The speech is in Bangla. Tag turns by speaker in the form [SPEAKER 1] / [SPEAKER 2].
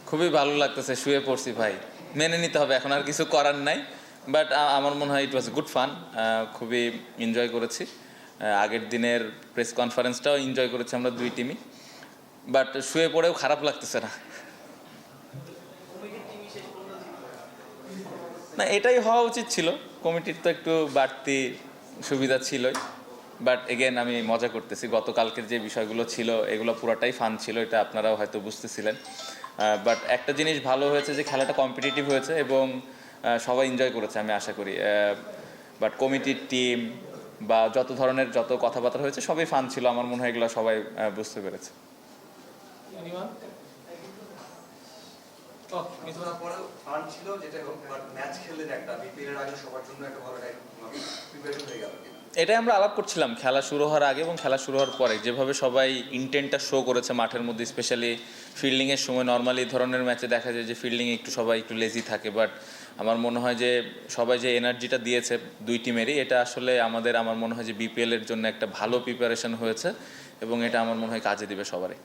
[SPEAKER 1] খুবই ভালো লাগতেছে, শুয়ে পড়ছি ভাই, মেনে নিতে হবে, এখন আর কিছু করার নাই। বাট আমার মনে হয় ইট ওয়াজ গুড ফান, খুবই এনজয় করেছি। আগের দিনের প্রেস কনফারেন্সটাও এনজয় করেছি আমরা দুই টিমই, বাট শুয়ে পড়েও খারাপ লাগতেছে না। না, এটাই হওয়া উচিত ছিল, কমিটির তো একটু বাড়তি সুবিধা ছিলই। বাট এগেন আমি মজা করতেছি, গতকালকের যে বিষয়গুলো ছিল এগুলো পুরোটাই ফান ছিল, এটা আপনারাও হয়তো বুঝতেছিলেন। বাট একটা জিনিস ভালো হয়েছে যে খেলাটা কম্পিটিটিভ হয়েছে এবং সবাই এনজয় করেছে আমি আশা করি। বাট কমিটির টিম বা যত কথাবার্তা হয়েছে সবই ফান ছিল, আমার মনে হয় এগুলো সবাই বুঝতে পেরেছে।
[SPEAKER 2] ফান ছিল যেটা হোক, বাট ম্যাচ খেললেন একটা বিপিএল এর আগে সবার জন্য একটা ভালো প্রিপারেশন হয়ে গেল।
[SPEAKER 1] এটাই আমরা আলাপ করছিলাম খেলা শুরু হওয়ার আগে এবং খেলা শুরু হওয়ার পরে, যেভাবে সবাই ইন্টেন্টটা শো করেছে মাঠের মধ্যে, স্পেশালি ফিল্ডিংয়ের সময়। নর্মালি এই ধরনের ম্যাচে দেখা যায় যে ফিল্ডিংয়ে একটু সবাই একটু লেজি থাকে, বাট আমার মনে হয় যে সবাই যে এনার্জিটা দিয়েছে দুই টিমেরই, এটা আসলে আমার মনে হয় যে বিপিএলের জন্য একটা ভালো প্রিপারেশন হয়েছে এবং এটা আমার মনে হয় কাজে দিবে সবারই।